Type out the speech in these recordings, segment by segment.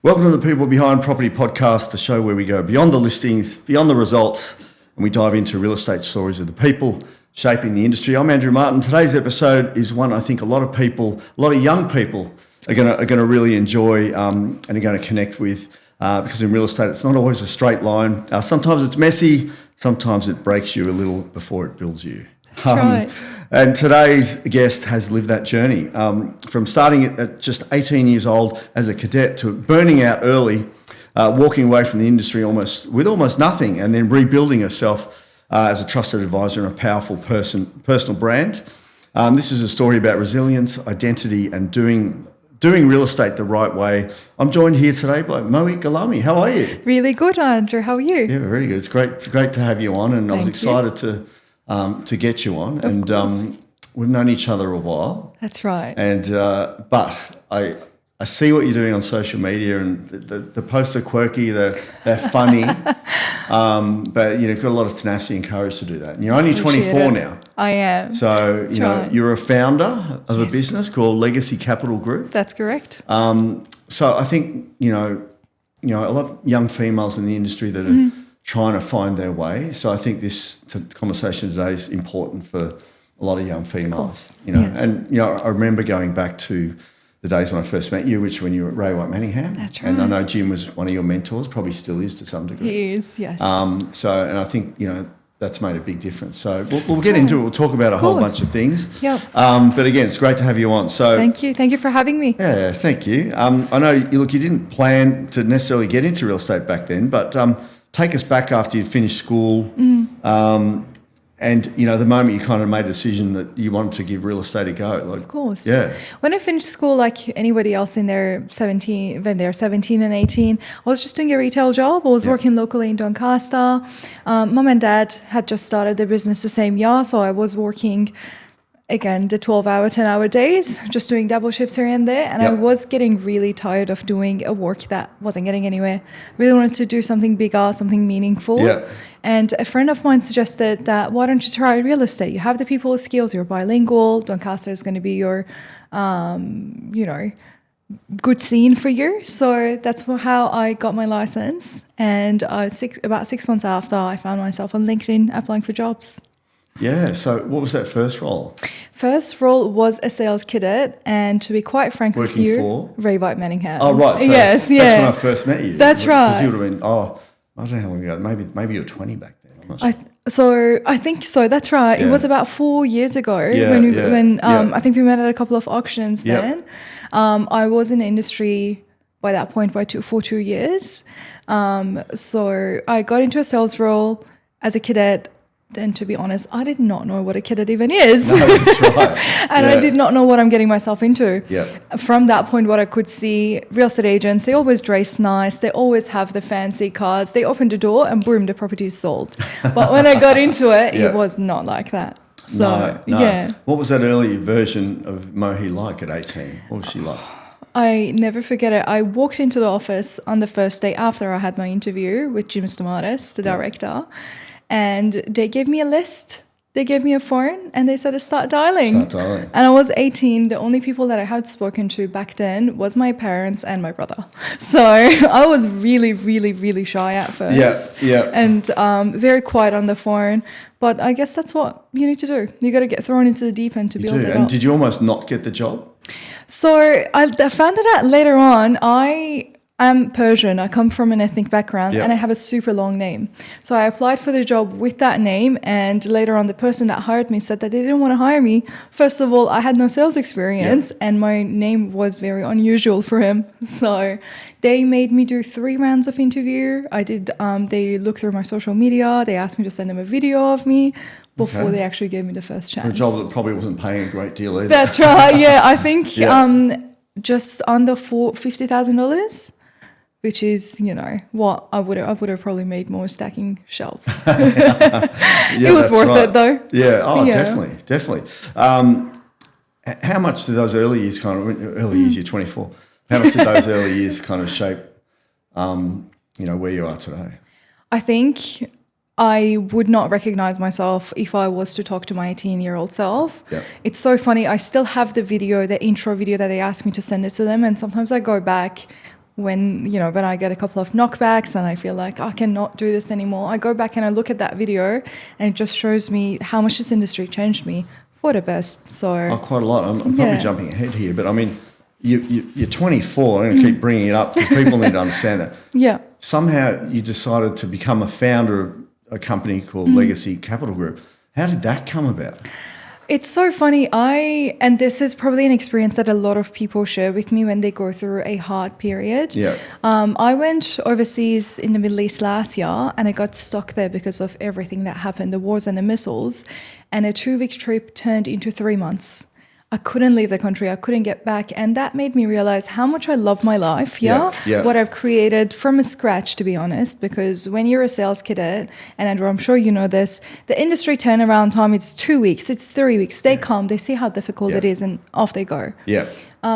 Welcome to the People Behind Property podcast, the show where we go beyond the listings, beyond the results, and we dive into real estate stories of the people shaping the industry. I'm Andrew Martin. Today's episode is one I think a lot of people, a lot of young people are going to really enjoy and are going to connect with because in real estate it's not always a straight line. Sometimes it's messy, sometimes it breaks you a little before it builds you. That's right. And today's guest has lived that journey from starting at just 18 years old as a cadet to burning out early, walking away from the industry with almost nothing, and then rebuilding herself as a trusted advisor and a powerful personal brand. This is a story about resilience, identity, and doing real estate the right way. I'm joined here today by Mohi Gholamy. How are you? Really good, Andrew. How are you? Yeah, very good. It's great to have you on, and I was excited to get you on. We've known each other a while. That's right. And but I see what you're doing on social media, and the posts are quirky, they're funny, but you've got a lot of tenacity and courage to do that. And you're only 24 now. I am. So you're a founder of a business called Legacy Capital Group. That's correct. So I think a lot of young females in the industry that are trying to find their way. So I think this conversation today is important for a lot of young females. Yes. And I remember going back to the days when I first met you, which when you were at Ray White Manningham. That's right. And I know Jim was one of your mentors, probably still is to some degree. He is, yes. And I think that's made a big difference. So we'll get into it. We'll talk about a whole bunch of things. Yep. But again, it's great to have you on. So thank you for having me. Yeah, thank you. I know you didn't plan to necessarily get into real estate back then, but take us back after you'd finished school. And, the moment you kind of made a decision that you wanted to give real estate a go. Of course. Yeah. When I finished school, like anybody else when they're 17 and 18, I was just doing a retail job. I was working locally in Doncaster. Mum and Dad had just started their business the same year, so I was working, again, the 12-hour, 10-hour days, just doing double shifts here and there. And I was getting really tired of doing a work that wasn't getting anywhere. Really wanted to do something bigger, something meaningful. Yeah. And a friend of mine suggested that, why don't you try real estate? You have the people skills, you're bilingual, Doncaster is going to be your, good scene for you. So that's how I got my license. And about 6 months after, I found myself on LinkedIn applying for jobs. Yeah. So what was that first role? First role was a sales cadet, and to be quite frank with you, for Ray White Manningham. Oh, right. So yes, that's when I first met you. That's right. Because you would have been, I don't know how long ago. Maybe you were 20 back then. I'm not sure. I think so. That's right. Yeah. It was about 4 years ago when I think we met at a couple of auctions then. I was in the industry by that point for 2 years. So I got into a sales role as a cadet. And to be honest, I did not know what a cadet even is. No, that's right. And I did not know what I'm getting myself into. Yeah. From that point, what I could see, real estate agents, they always dress nice. They always have the fancy cars. They open the door and boom, the property is sold. But when I got into it, it was not like that. So, no. What was that early version of Mohi like at 18? What was she like? I never forget it. I walked into the office on the first day after I had my interview with Jim Stamatis, the director. And they gave me a list, they gave me a phone, and they said to start dialing. And I was 18. The only people that I had spoken to back then was my parents and my brother. So I was really, really, really shy at first. And very quiet on the phone. But I guess that's what you need to do. You got to get thrown into the deep end to build it up. And did you almost not get the job? So I found it out later on. I'm Persian. I come from an ethnic background and I have a super long name. So I applied for the job with that name, and later on the person that hired me said that they didn't want to hire me. First of all, I had no sales experience and my name was very unusual for him. So they made me do 3 rounds of interview. I did. They looked through my social media. They asked me to send them a video of me before they actually gave me the first chance. For a job that probably wasn't paying a great deal either. That's right. Yeah, I think just under $50,000. Which is, what I would have probably made more stacking shelves. It was worth it though. Yeah. Definitely. How much did those early years you're 24. How much did those early years kind of shape, where you are today? I think I would not recognize myself if I was to talk to my 18-year-old self. Yep. It's so funny. I still have the intro video that they asked me to send it to them. And sometimes I go back when I get a couple of knockbacks and I feel like I cannot do this anymore, I go back and I look at that video and it just shows me how much this industry changed me for the best. So quite a lot. I'm probably jumping ahead here, but I mean, you're 24. I'm going to keep bringing it up because people need to understand that. Yeah. Somehow you decided to become a founder of a company called Legacy Capital Group. How did that come about? It's so funny. And this is probably an experience that a lot of people share with me when they go through a hard period. Yeah. I went overseas in the Middle East last year and I got stuck there because of everything that happened, the wars and the missiles. And a 2-week trip turned into 3 months. I couldn't leave the country. I couldn't get back. And that made me realize how much I love my life. Yeah. What I've created from scratch, to be honest, because when you're a sales cadet, and Andrew, I'm sure you know this, the industry turnaround time, it's 2 weeks, it's 3 weeks. They come, they see how difficult it is, and off they go. Yeah.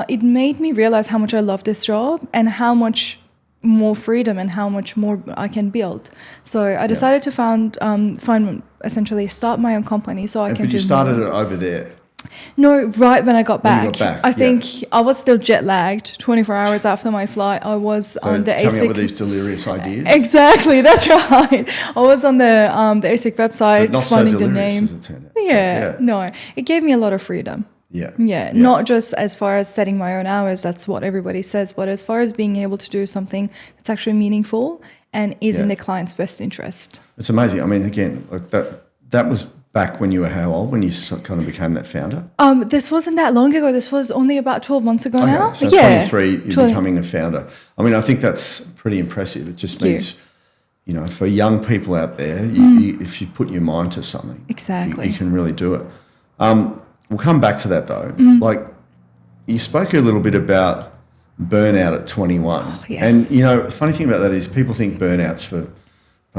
It made me realize how much I love this job and how much more freedom and how much more I can build. So I decided to essentially start my own company so I can do more. But you started it over there. No, right when I got back. You got back, I think I was still jet lagged. 24 hours after my flight, I was on the ASIC. Coming up with these delirious ideas. Exactly, that's right. I was on the ASIC website, but not finding so the name. As it turned out. Yeah, no, it gave me a lot of freedom. Yeah. Not just as far as setting my own hours, that's what everybody says, but as far as being able to do something that's actually meaningful and is in the client's best interest. It's amazing. I mean, again, like that was back when you were how old, when you kind of became that founder? This wasn't that long ago. This was only about 12 months ago now. So 23, you're becoming a founder. I mean, I think that's pretty impressive. It just means, for young people out there, if you put your mind to something, exactly, you can really do it. We'll come back to that though. Like, you spoke a little bit about burnout at 21. Oh, yes. And, the funny thing about that is people think burnout's for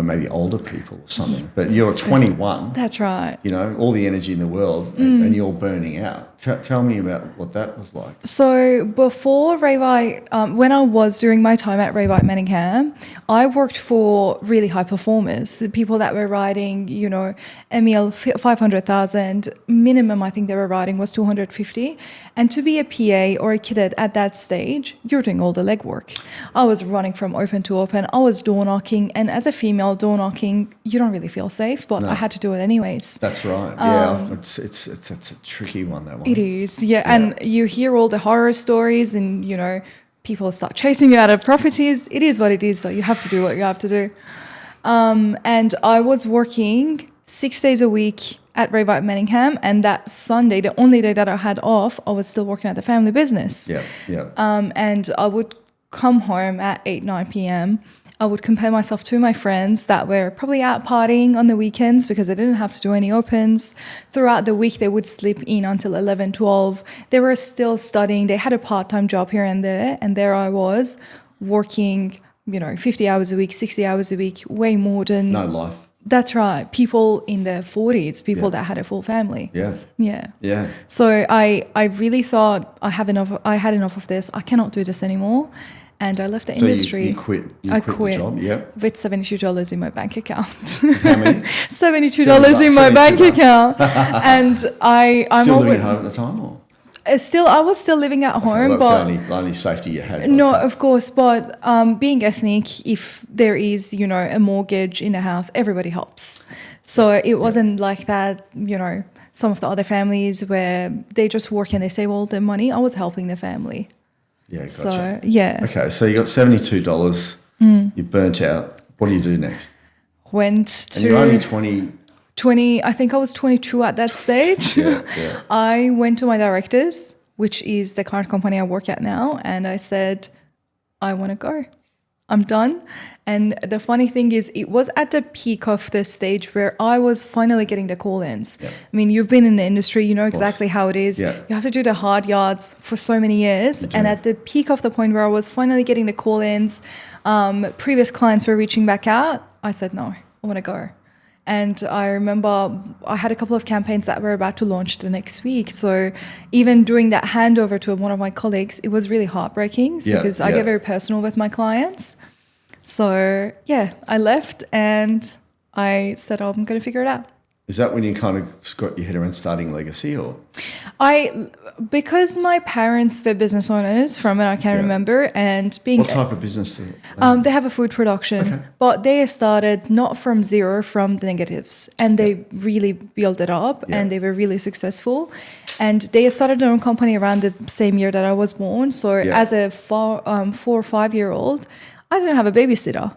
maybe older people or something, but you're 21. That's right. All the energy in the world and you're burning out. Tell me about what that was like. So before Ray-White, when I was during my time at Ray-White Manningham, I worked for really high performers, people that were writing, EMEAL 500,000, minimum I think they were writing was 250. And to be a PA or a cadet at that stage, you're doing all the legwork. I was running from open to open. I was door knocking, and as a female, door knocking, you don't really feel safe, but I had to do it anyways. That's right. It's a tricky one, that one. It is, and you hear all the horror stories, and people start chasing you out of properties. It is what it is, so you have to do what you have to do. And I was working 6 days a week at Ray-White Manningham, and that Sunday, the only day that I had off, I was still working at the family business. And I would come home at 8-9 p.m. I would compare myself to my friends that were probably out partying on the weekends because they didn't have to do any opens. Throughout the week, they would sleep in until 11, 12. They were still studying. They had a part-time job here and there I was working, 50 hours a week, 60 hours a week, way more than... No life. That's right. People in their 40s, people that had a full family. Yeah. So I really thought I had enough of this. I cannot do this anymore. And I left the industry. You quit. I quit. The job. Yep. With $72 in my bank account. How many? $72 in my bank account. And I'm still living at home at the time, or? I was still living at home, well, but the only safety you had. No, of course, but being ethnic, if there is a mortgage in the house, everybody helps. So it wasn't like that. Some of the other families where they just work and they save all their money. I was helping the family. Yeah, gotcha. So, yeah. Okay, so you got $72. You burnt out. What do you do next? Went to... And you're only 20, I think I was 22 at that stage. Yeah. I went to my directors, which is the current company I work at now, and I said, I want to go. I'm done. And the funny thing is, it was at the peak of the stage where I was finally getting the call-ins. Yeah. I mean, you've been in the industry, you know exactly how it is. Yeah. You have to do the hard yards for so many years. And at the peak of the point where I was finally getting the call-ins, previous clients were reaching back out. I said, no, I want to go. And I remember I had a couple of campaigns that were about to launch the next week. So even doing that handover to one of my colleagues, it was really heartbreaking because I get very personal with my clients. So, I left and I said, I'm going to figure it out. Is that when you kind of got your head around starting Legacy, or? Because my parents were business owners from when I can remember, and being What type of business do they? they have a food production, but they started not from zero, from the negatives, and they really built it up, and they were really successful. And they started their own company around the same year that I was born. So as a 4 or 5 year old, I didn't have a babysitter.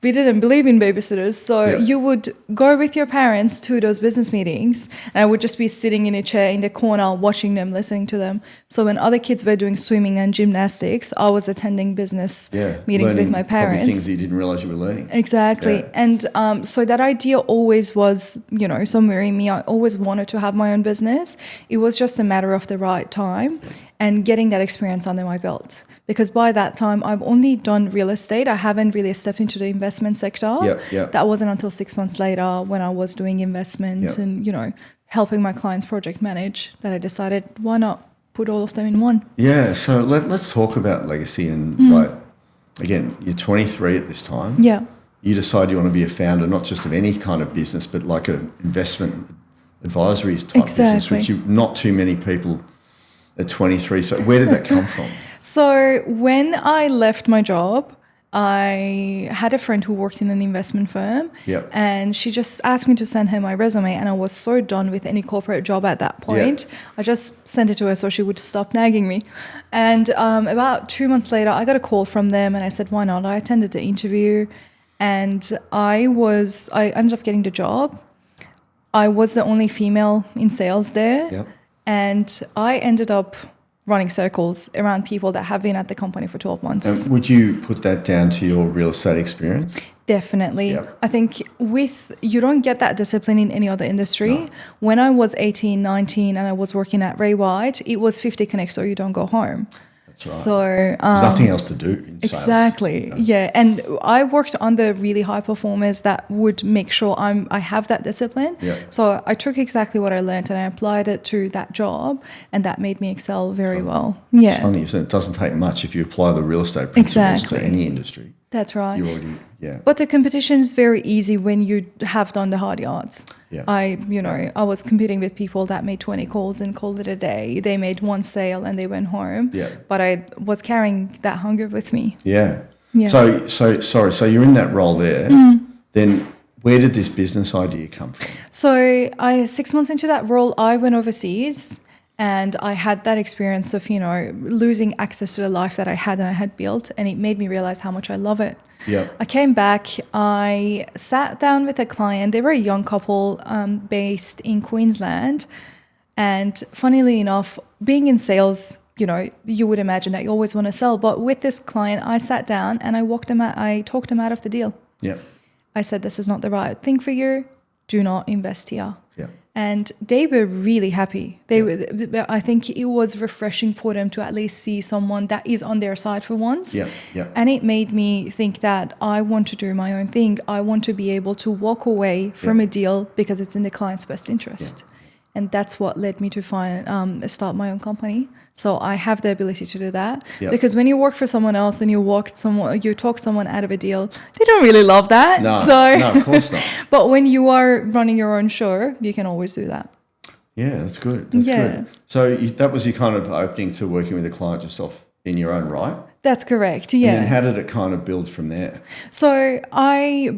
We didn't believe in babysitters. So you would go with your parents to those business meetings, and I would just be sitting in a chair in the corner watching them, listening to them. So when other kids were doing swimming and gymnastics, I was attending business meetings with my parents. Things that you didn't realize you were learning. Exactly. And so that idea always was, somewhere in me. I always wanted to have my own business. It was just a matter of the right time and getting that experience under my belt. Because by that time, I've only done real estate. I haven't really stepped into the investment sector. That wasn't until 6 months later when I was doing investment and, helping my clients project manage that I decided, why not put all of them in one? Yeah, so let's talk about Legacy. And again, you're 23 at this time. Yeah. You decide you want to be a founder, not just of any kind of business, but like an investment advisory type business, which not too many people at 23. So where did that come from? So when I left my job, I had a friend who worked in an investment firm, and she just asked me to send her my resume, and I was so done with any corporate job at that point. I just sent it to her so she would stop nagging me. And about 2 months later, I got a call from them, and I said, why not? I attended the interview, and I ended up getting the job. I was the only female in sales there, and I ended up running circles around people that have been at the company for 12 months. And would you put that down to your real estate experience? Definitely. I think you don't get that discipline in any other industry. When I was 18, 19 and I was working at Ray White, it was 50 connects or you don't go home. That's right. So there's nothing else to do in sales. Exactly. Yeah. And I worked on the really high performers that would make sure I have that discipline. So I took exactly what I learned and I applied it to that job, and that made me excel very well. Yeah. It's funny, isn't it? It doesn't take much if you apply the real estate principles to any industry. That's right. You already, But the competition is very easy when you have done the hard yards. I was competing with people that made 20 calls and called it a day. They made one sale and they went home. But I was carrying that hunger with me. So you're in that role there. Then where did this business idea come from? So 6 months into that role, I went overseas. And I had that experience of, losing access to the life that I had built, and it made me realize how much I love it. I came back, I sat down with a client. They were a young couple based in Queensland. And funnily enough, being in sales, you would imagine that you always want to sell. But with this client, I sat down and I talked them out of the deal. I said, this is not the right thing for you. Do not invest here. And they were really happy. I think it was refreshing for them to at least see someone that is on their side for once. And it made me think that I want to do my own thing. I want to be able to walk away from a deal because it's in the client's best interest. And that's what led me to start my own company. So I have the ability to do that. Because when you work for someone else and you talk someone out of a deal, they don't really love that. No, of course not. But when you are running your own show, you can always do that. Yeah, that's good. That's good. So that was your kind of opening to working with a client just off in your own right? That's correct, yeah. And then how did it kind of build from there? So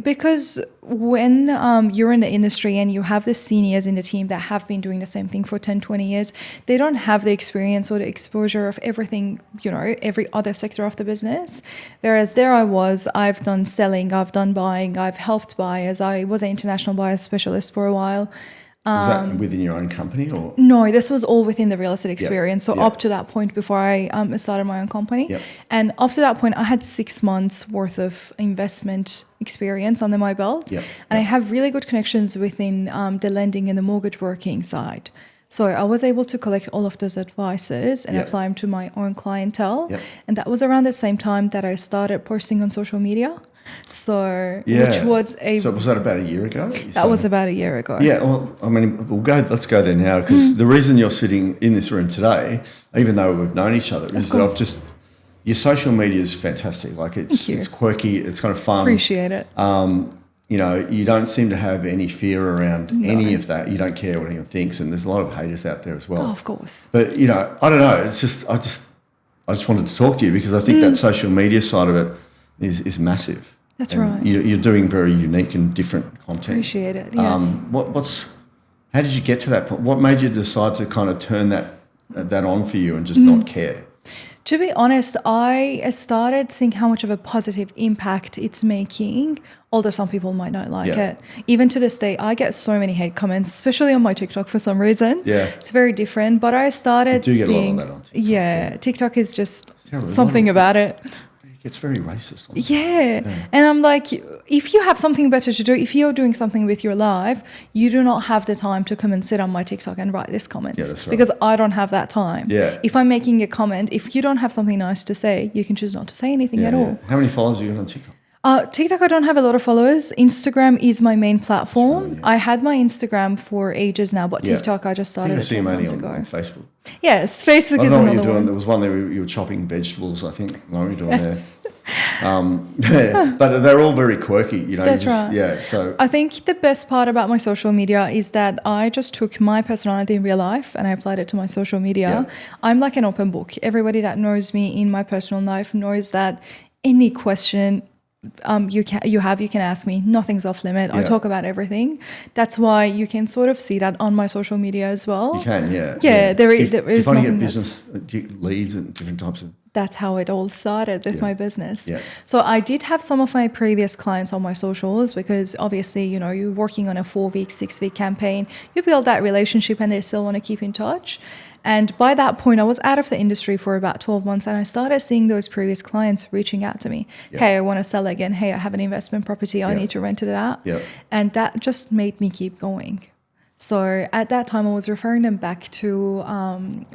because when you're in the industry and you have the seniors in the team that have been doing the same thing for 10, 20 years, they don't have the experience or the exposure of everything, every other sector of the business. Whereas there I've done selling, I've done buying, I've helped buyers. I was an international buyers specialist for a while. Was that within your own company or? No, this was all within the real estate experience. So up to that point before I started my own company. And up to that point, I had 6 months worth of investment experience under my belt. And I have really good connections within the lending and the mortgage working side. So I was able to collect all of those advices and apply them to my own clientele. And that was around the same time that I started posting on social media. So, which was So was that about a year ago? That was about a year ago. Yeah, well, I mean, let's go there now because the reason you're sitting in this room today, even though we've known each other, is that your social media is fantastic. Like it's quirky, it's kind of fun. Appreciate it. you don't seem to have any fear around any of that. You don't care what anyone thinks, and there's a lot of haters out there as well. Oh, of course. But I don't know. It's just I just wanted to talk to you because I think that social media side of it is massive. That's and right. You're doing very unique and different content. Appreciate it. Yes. How did you get to that point? What made you decide to kind of turn that on for you and just not care? To be honest, I started seeing how much of a positive impact it's making, although some people might not like it. Even to this day, I get so many hate comments, especially on my TikTok for some reason. Yeah. It's very different, but I started You do get seeing... a lot of that on TikTok. TikTok is just terrible. something about it. It's very racist. And I'm like, if you have something better to do, if you're doing something with your life, you do not have the time to come and sit on my TikTok and write these comments. Yeah, that's right. Because I don't have that time. Yeah. If I'm making a comment, if you don't have something nice to say, you can choose not to say anything at all. How many followers have you got on TikTok? TikTok, I don't have a lot of followers. Instagram is my main platform. I had my Instagram for ages now, but TikTok I just started I see you 12 mainly months ago. on Facebook. Yes, Facebook is I don't know what another you're doing. one. There was one there you were chopping vegetables, I think. What were you doing Yes. there? But they're all very quirky, That's right. Yeah, so... I think the best part about my social media is that I just took my personality in real life and I applied it to my social media. Yeah. I'm like an open book. Everybody that knows me in my personal life knows that any question you can ask me. Nothing's off limit. I talk about everything. That's why you can sort of see that on my social media as well. You can, yeah. There is Do you find you nothing get business leads and different types of... That's how it all started with my business. Yeah. So I did have some of my previous clients on my socials because obviously, you're working on a 4-week, 6-week campaign. You build that relationship and they still want to keep in touch. And by that point, I was out of the industry for about 12 months and I started seeing those previous clients reaching out to me. Yeah. Hey, I want to sell again. Hey, I have an investment property. I need to rent it out. Yeah. And that just made me keep going. So at that time, I was referring them back to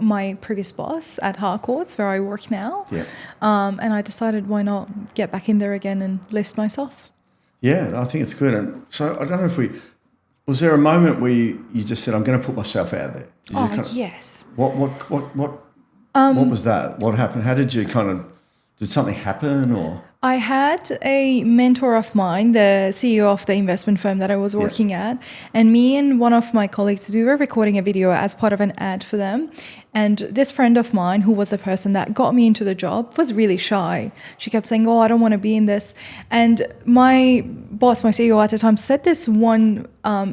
my previous boss at Harcourts, where I work now. Yeah. And I decided, why not get back in there again and list myself? Yeah, I think it's good. And so I don't know if was there a moment where you just said, I'm going to put myself out there? Yes. What was that? What happened? How did you did something happen or? I had a mentor of mine, the CEO of the investment firm that I was working at, and me and one of my colleagues, we were recording a video as part of an ad for them. And this friend of mine, who was the person that got me into the job, was really shy. She kept saying, I don't want to be in this. And my boss, my CEO at the time, said this one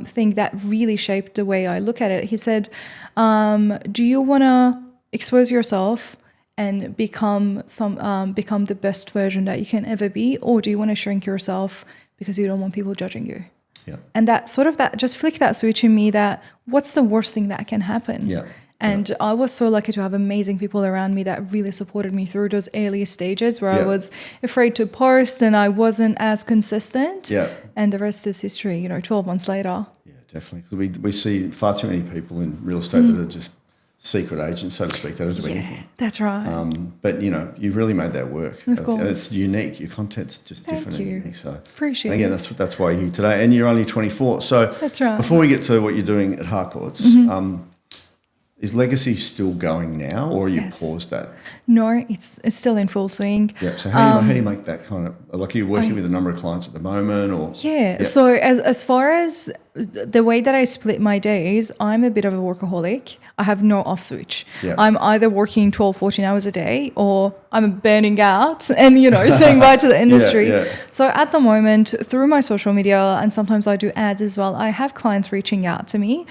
thing that really shaped the way I look at it. He said, do you want to expose yourself and become the best version that you can ever be, or do you want to shrink yourself because you don't want people judging you? Yeah. And that just flicked that switch in me that what's the worst thing that can happen? Yeah. And I was so lucky to have amazing people around me that really supported me through those early stages where I was afraid to post and I wasn't as consistent. Yeah. And the rest is history, 12 months later. Yeah, definitely. We see far too many people in real estate that are just secret agents, so to speak. They don't do anything. That's right. But, you really made that work. Of course. And it's unique. Your content's just different and unique. So appreciate it. Again, that's why you're here today. And you're only 24. So that's right. Before we get to what you're doing at Harcourts, is Legacy still going now, or you paused that? No, it's still in full swing. Yeah. So how do you make that like, are you working with a number of clients at the moment, or? Yeah. So as far as the way that I split my days, I'm a bit of a workaholic. I have no off switch. Yeah. I'm either working 12, 14 hours a day, or I'm burning out and, saying bye to the industry. Yeah. So at the moment, through my social media, and sometimes I do ads as well, I have clients reaching out to me.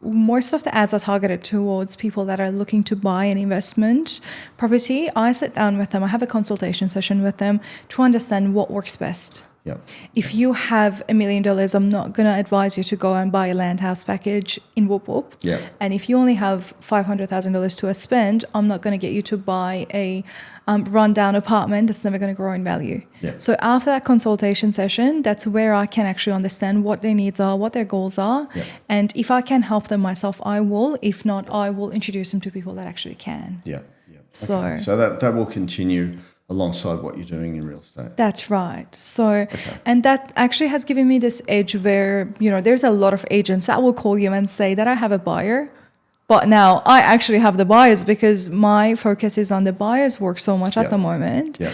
Most of the ads are targeted towards people that are looking to buy an investment property. I sit down with them. I have a consultation session with them to understand what works best. Yep. If you have $1 million, I'm not going to advise you to go and buy a land house package in Whoop Whoop. Yep. And if you only have $500,000 to spend, I'm not going to get you to buy a rundown apartment that's never going to grow in value. Yep. So after that consultation session, that's where I can actually understand what their needs are, what their goals are. Yep. And if I can help them myself, I will. If not, I will introduce them to people that actually can. Yeah. Yeah. So that will continue alongside what you're doing in real estate. That's right. So, and that actually has given me this edge where, there's a lot of agents that will call you and say that I have a buyer, But now I actually have the buyers because my focus is on the buyers' work so much at the moment. Yeah.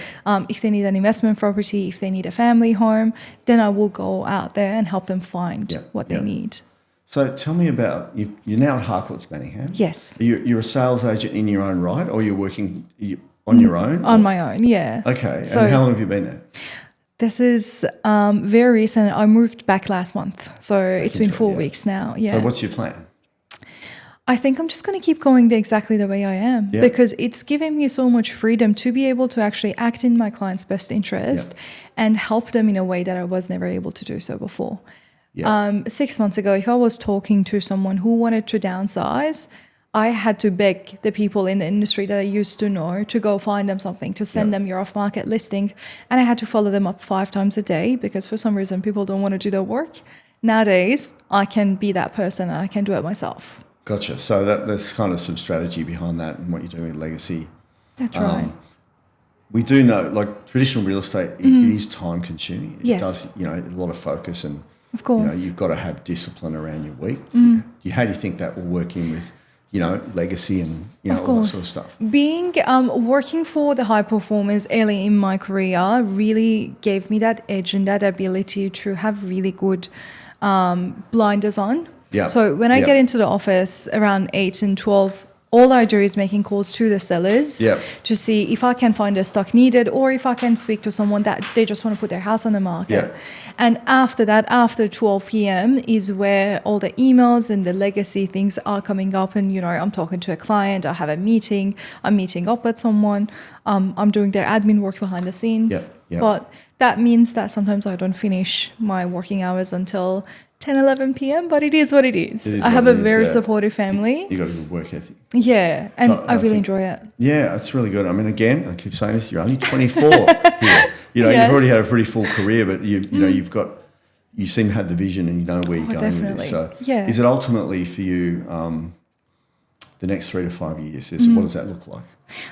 If they need an investment property, if they need a family home, then I will go out there and help them find what they need. So tell me about, you're now at Harcourts Manningham. Yes. You're a sales agent in your own right, or you're working on your own? On my own, yeah. Okay. So and how long have you been there? this is very recent. I moved back last month. So it's been 4 weeks now. Yeah. So what's your plan? I think I'm just going to keep going exactly the way I am because it's giving me so much freedom to be able to actually act in my client's best interest and help them in a way that I was never able to do so before. 6 months ago, if I was talking to someone who wanted to downsize, I had to beg the people in the industry that I used to know to go find them something, to send them your off-market listing. And I had to follow them up 5 times a day because for some reason people don't want to do their work. Nowadays, I can be that person and I can do it myself. Gotcha. So there's kind of some strategy behind that and what you're doing with Legacy. That's right. We do know, like traditional real estate, it is time consuming. It Yes. does, a lot of focus and, Of course. you've got to have discipline around your week. How do you think that will work in with, Legacy and, all that sort of stuff? Being working for the high performers early in my career really gave me that edge and that ability to have really good blinders on. Yeah. So when I get into the office around 8 and 12, all I do is making calls to the sellers to see if I can find a stock needed or if I can speak to someone that they just want to put their house on the market. Yeah. And after that, after 12 p.m. is where all the emails and the legacy things are coming up. And, I'm talking to a client, I have a meeting, I'm meeting up with someone, I'm doing their admin work behind the scenes. Yeah. But that means that sometimes I don't finish my working hours until 10, 11 p.m., but it is what it is. I have a very supportive family. You got a good work ethic. Yeah, and I really enjoy it. Yeah, it's really good. I mean, again, I keep saying this, you're only 24 here. You've already had a pretty full career, but you seem to have the vision and you know where you're going with this. So is it ultimately for you the next 3 to 5 years? What does that look like?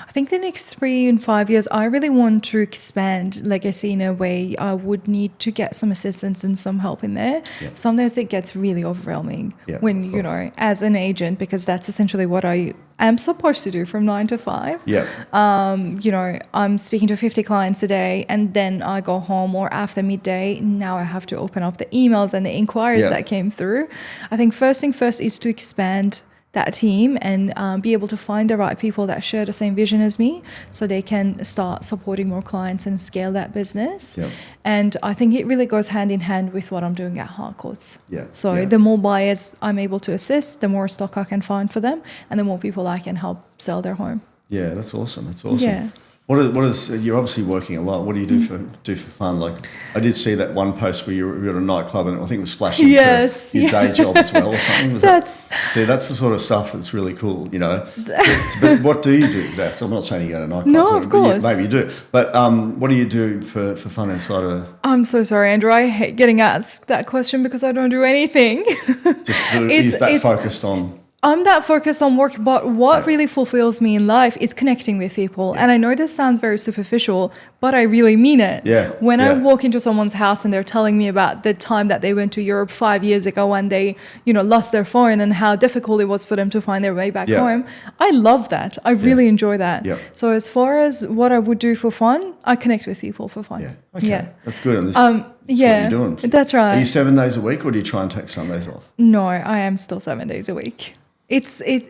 I think the next 3 and 5 years, I really want to expand Legacy in a way I would need to get some assistance and some help in there. Yeah. Sometimes it gets really overwhelming when, as an agent, because that's essentially what I am supposed to do from 9 to 5. Yeah. I'm speaking to 50 clients a day and then I go home or after midday. Now I have to open up the emails and the inquiries that came through. I think first thing first is to expand that team and be able to find the right people that share the same vision as me so they can start supporting more clients and scale that business. Yep. And I think it really goes hand in hand with what I'm doing at Harcourts. Yeah. So the more buyers I'm able to assist, the more stock I can find for them and the more people I can help sell their home. Yeah, that's awesome. That's awesome. Yeah. What is you're obviously working a lot. What do you do for fun? Like I did see that one post where you were at a nightclub and I think it was flashing to your day job as well or something. That's the sort of stuff that's really cool, But what do you do? I'm not saying you go to nightclubs. No, of course. Maybe you do. But what do you do for fun outside of? I'm so sorry, Andrew. I hate getting asked that question because I don't do anything. Is that focused on? I'm that focused on work, but what really fulfills me in life is connecting with people. And I know this sounds very superficial, but I really mean it. Yeah. When I walk into someone's house and they're telling me about the time that they went to Europe 5 years ago and they, lost their phone and how difficult it was for them to find their way back home, I love that. I really enjoy that. Yeah. So as far as what I would do for fun, I connect with people for fun. Yeah. Okay. Yeah. That's good. And that's what you're doing. That's right. Are you 7 days a week or do you try and take Sundays off? No, I am still 7 days a week.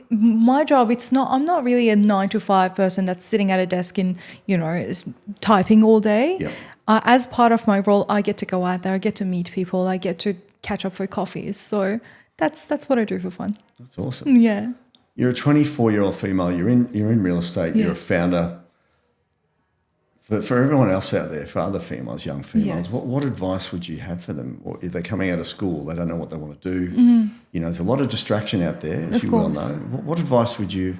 My job, I'm not really a 9 to 5 person that's sitting at a desk and, typing all day. Yep. As part of my role, I get to go out there, I get to meet people, I get to catch up for coffees. So that's what I do for fun. That's awesome. Yeah. You're a 24-year-old female, you're in real estate, you're a founder. For everyone else out there, for other females, young females, what advice would you have for them? Or if they're coming out of school, they don't know what they want to do. Mm-hmm. There's a lot of distraction out there, as you well know. What advice would you?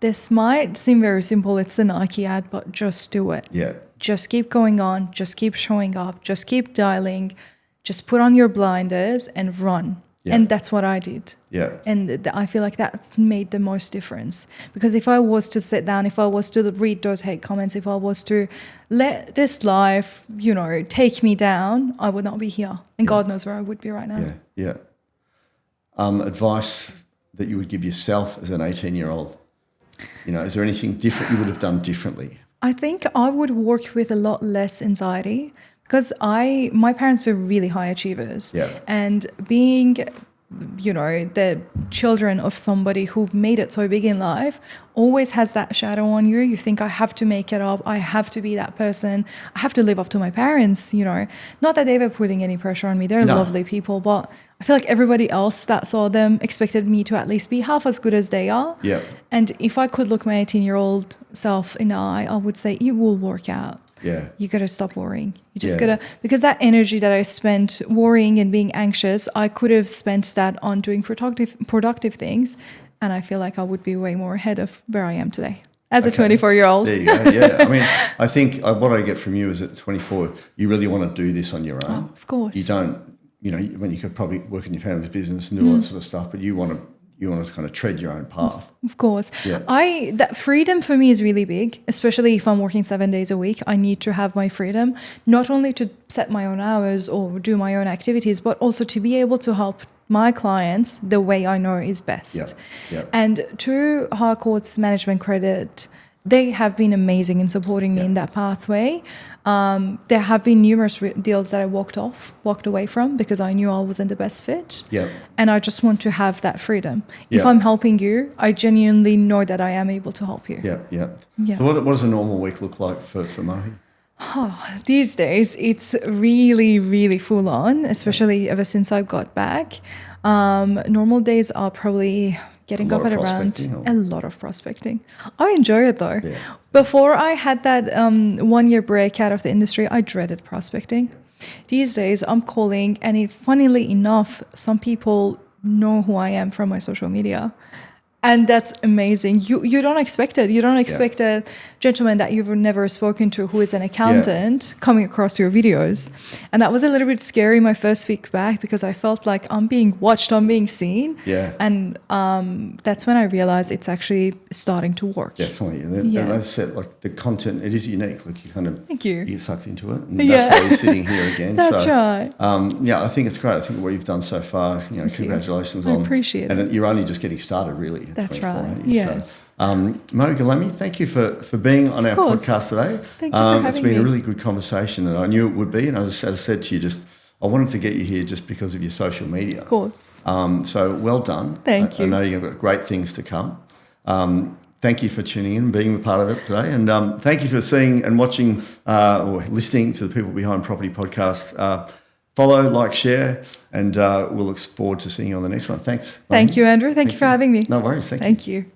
This might seem very simple. It's the Nike ad, but just do it. Yeah. Just keep going on. Just keep showing up. Just keep dialing. Just put on your blinders and run. Yeah. And that's what I did. Yeah. And I feel like that's made the most difference. Because if I was to sit down, if I was to read those hate comments, if I was to let this life, take me down, I would not be here. And God knows where I would be right now. Yeah, yeah. Advice that you would give yourself as an 18-year-old? You know, is there anything different you would have done differently? I think I would work with a lot less anxiety because my parents were really high achievers. Yeah. And being, you know, the children of somebody who made it so big in life always has that shadow on you. You think, I have to make it up. I have to be that person. I have to live up to my parents, you know. Not that they were putting any pressure on me. They're lovely people, but I feel like everybody else that saw them expected me to at least be half as good as they are. Yeah. And if I could look my 18-year-old self in the eye, I would say, it will work out. Yeah. You got to stop worrying. You just got to, because that energy that I spent worrying and being anxious, I could have spent that on doing productive things. And I feel like I would be way more ahead of where I am today as a 24-year-old. There you go. Yeah. I mean, I think what I get from you is at 24, you really want to do this on your own. Oh, of course. You don't, you know, when you could probably work in your family's business and do all that sort of stuff, but you want to kind of tread your own path. Of course. Yeah. That freedom for me is really big, especially if I'm working 7 days a week. I need to have my freedom, not only to set my own hours or do my own activities, but also to be able to help my clients the way I know is best. Yeah. And to Harcourt's management credit, they have been amazing in supporting me in that pathway. There have been numerous deals that I walked away from because I knew I wasn't the best fit. Yeah. And I just want to have that freedom. If Yeah. I'm helping you, I genuinely know that I am able to help you. Yeah. So what does a normal week look like for Mohi? These days, it's really, really full on, especially ever since I got back. Normal days are probably getting up at around a lot of prospecting. I enjoy it though. Yeah. Before I had that 1 year break out of the industry, I dreaded prospecting. These days, I'm calling, and funnily enough, some people know who I am from my social media. And that's amazing. You don't expect it. You don't expect a gentleman that you've never spoken to who is an accountant coming across your videos. And that was a little bit scary my first week back because I felt like I'm being watched, I'm being seen. Yeah. And that's when I realized it's actually starting to work. Definitely. And as I said, like the content, it is unique. Like you kind of Thank you. You get sucked into it. And that's why you're sitting here again. That's right. I think it's great. I think what you've done so far, congratulations on. I appreciate it. And you're only just getting started, really. That's right. Yes. So, Mohi Gholamy, thank you for being on our podcast today. Thank you for having It's been me. a really good conversation, and I knew it would be. And as I said to you, I wanted to get you here just because of your social media. Of course. So well done. Thank you. I know you've got great things to come. Thank you for tuning in, being a part of it today, and thank you for seeing and watching or listening to the People Behind Property podcast. Follow, like, share, and we'll look forward to seeing you on the next one. Thanks. Thank you, Andrew. Thank you for having me. No worries. Thank you. Thank you.